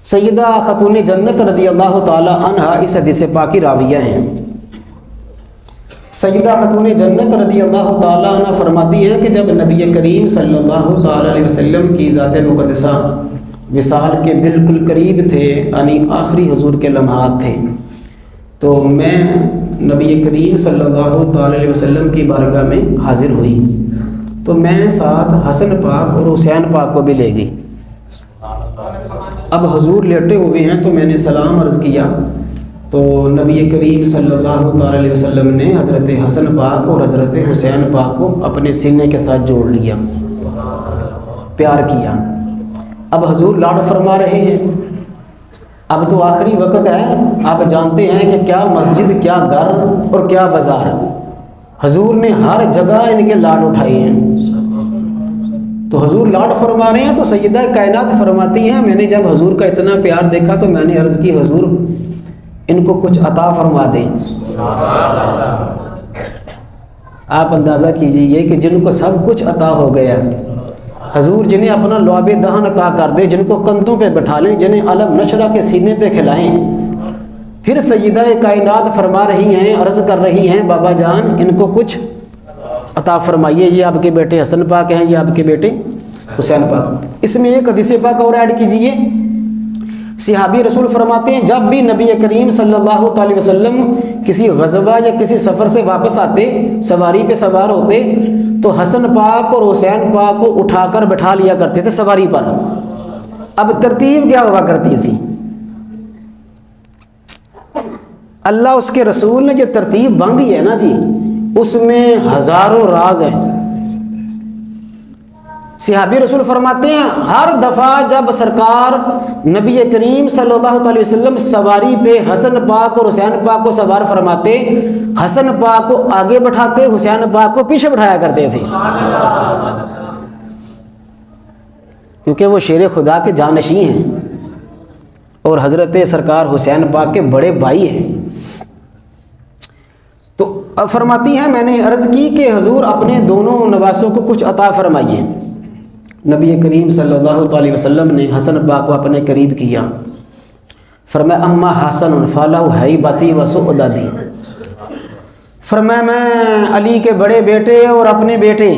سیدہ خاتون جنت رضی اللہ تعالی عنہ اس حدیث پاک کی راویہ ہیں۔ سیدہ خاتون جنت رضی اللہ تعالی عنہ فرماتی ہیں کہ جب نبی کریم صلی اللہ تعالی علیہ وسلم کی ذات مقدسہ وصال کے بالکل قریب تھے، یعنی آخری حضور کے لمحات تھے، تو میں نبی کریم صلی اللہ تعالی علیہ وسلم کی بارگاہ میں حاضر ہوئی، تو میں ساتھ حسن پاک اور حسین پاک کو بھی لے گئی۔ اب حضور لیٹے ہوئے ہیں تو میں نے سلام عرض کیا، تو نبی کریم صلی اللہ تعالی علیہ وسلم نے حضرت حسن پاک اور حضرت حسین پاک کو اپنے سینے کے ساتھ جوڑ لیا، پیار کیا۔ اب حضور لاڈ فرما رہے ہیں، اب تو آخری وقت ہے، آپ جانتے ہیں کہ کیا مسجد، کیا گھر اور کیا بازار، حضور نے ہر جگہ ان کے لاڈ اٹھائے ہیں۔ تو حضور لاڈ فرما رہے ہیں تو سیدہ کائنات فرماتی ہیں، میں نے جب حضور کا اتنا پیار دیکھا تو میں نے عرض کی حضور ان کو کچھ عطا فرما دیں۔ آپ اندازہ کیجئے کہ جن کو سب کچھ عطا ہو گیا، حضور جنہیں اپنا لعاب دہن عطا کر دے، جن کو کندھوں پہ بٹھا لیں، جنہیں علم نشرہ کے سینے پہ کھلائیں، پھر سیدہ کائنات فرما رہی ہیں، عرض کر رہی ہیں بابا جان ان کو کچھ عطا فرمائیے، یہ آپ کے بیٹے حسن پاک ہیں، یہ آپ کے بیٹے حسین پاک۔ اس میں ایک حدیث پاک اور ایڈ کیجئے، صحابی رسول فرماتے ہیں جب بھی نبی کریم صلی اللہ علیہ وسلم کسی غزوہ یا کسی سفر سے واپس آتے، سواری پہ سوار ہوتے، تو حسن پاک اور حسین پاک کو اٹھا کر بٹھا لیا کرتے تھے سواری پر۔ اب ترتیب کیا ہوا کرتی تھی؟ اللہ اس کے رسول نے جو ترتیب باندھی ہے نا جی، اس میں ہزاروں راز ہیں۔ صحابی رسول فرماتے ہیں ہر دفعہ جب سرکار نبی کریم صلی اللہ علیہ وسلم سواری پہ حسن پاک اور حسین پاک کو سوار فرماتے، حسن پاک کو آگے بٹھاتے، حسین پاک کو پیچھے بٹھایا کرتے تھے، کیونکہ وہ شیر خدا کے جانشین ہیں اور حضرت سرکار حسین پاک کے بڑے بھائی ہیں۔ تو فرماتی ہیں میں نے عرض کی کہ حضور اپنے دونوں نواسوں کو کچھ عطا فرمائیے۔ نبی کریم صلی اللہ علیہ وسلم نے حسن پاک کو اپنے قریب کیا، فرمایا اما حسن فلہ ہیبتی و سعدادی، فرمایا میں علی کے بڑے بیٹے اور اپنے بیٹے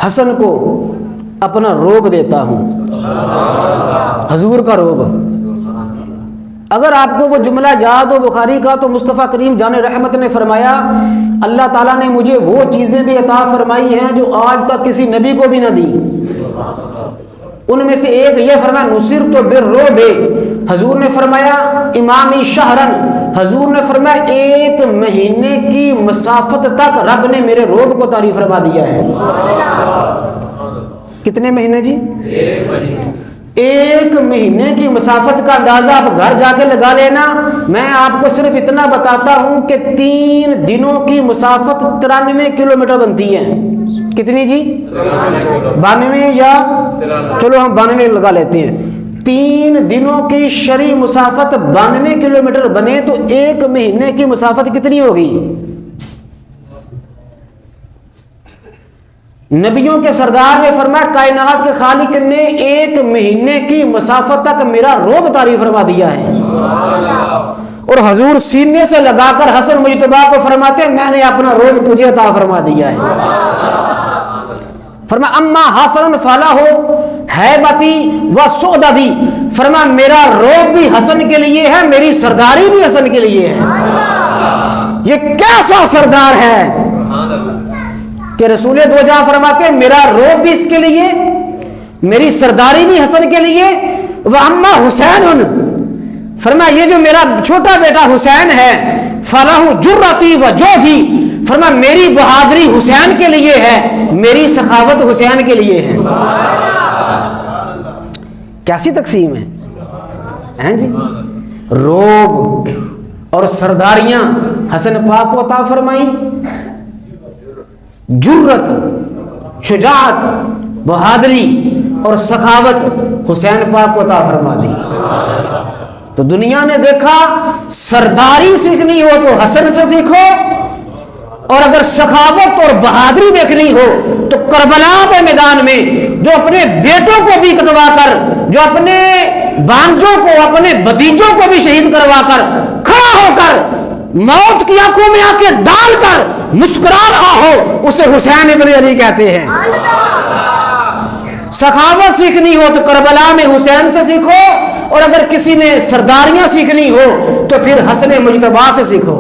حسن کو اپنا روب دیتا ہوں، حضور کا روب۔ اگر آپ کو وہ جملہ یاد ہو بخاری کا، تو مصطفیٰ کریم جان رحمت نے فرمایا اللہ تعالیٰ نے مجھے وہ چیزیں بھی عطا فرمائی ہیں جو آج تک کسی نبی کو بھی نہ دی۔ ان میں سے ایک یہ فرمایا نصرت بالرعب، حضور نے فرمایا امامی شہرن، حضور نے فرمایا 1 مہینے کی مسافت تک رب نے میرے روب کو طاری فرما دیا ہے۔ کتنے مہینے جی؟ 1 مہینے کی مسافت کا اندازہ آپ گھر جا کے لگا لینا۔ میں آپ کو صرف اتنا بتاتا ہوں کہ 3 دنوں کی مسافت 93 کلومیٹر بنتی ہے۔ کتنی جی؟ 92 یا چلو ہم 92 لگا لیتے ہیں۔ 3 دنوں کی شرعی مسافت 92 کلومیٹر بنے تو 1 مہینے کی مسافت کتنی ہوگی؟ نبیوں کے سردار نے فرمایا کائنات کے خالق نے 1 مہینے کی مسافت تک میرا روب طاری فرما دیا ہے۔ اور حضور سینے سے لگا کر حسن مجتبیٰ کو فرماتے ہیں میں نے اپنا روب تجھے عطا فرما دیا ہے۔ فرمایا اما حسن فلہ ہیبتی و سعدادی، فرمایا میرا روب بھی حسن کے لیے ہے، میری سرداری بھی حسن کے لیے ہے۔ یہ کیسا سردار ہے کہ رسول دو جہاں فرماتے ہیں میرا روب بھی اس کے لیے، میری سرداری بھی حسن کے لیے۔ وَأَمَّا حُسَيْنٌ، فرمایا یہ جو میرا چھوٹا بیٹا حسین ہے فَلَهُ جُرَّتِي وَجُودِي، فرمایا میری بہادری حسین کے لیے ہے، میری سخاوت حسین کے لیے ہے۔ کیسی تقسیم ہے ہیں جی؟ روب اور سرداریاں حسن پاک کو عطا فرمائی، جرت، شجاعت، بہادری اور سخاوت حسین پاک کو عطا فرما دی۔ تو دنیا نے دیکھا سرداری سیکھنی ہو تو حسن سے سیکھو، اور اگر سخاوت اور بہادری دیکھنی ہو تو کربلا کے میدان میں جو اپنے بیٹوں کو بھی کٹوا کر، جو اپنے بانجوں کو، اپنے بھتیجوں کو بھی شہید کروا کر کھڑا ہو کر موت کی آنکھوں میں آنکھیں ڈال کر مسکرا رہا ہو، اسے حسین ابن علی کہتے ہیں۔ سخاوت سیکھنی ہو تو کربلا میں حسین سے سیکھو، اور اگر کسی نے سرداریاں سیکھنی ہو تو پھر حسن مجتبیٰ سے سیکھو۔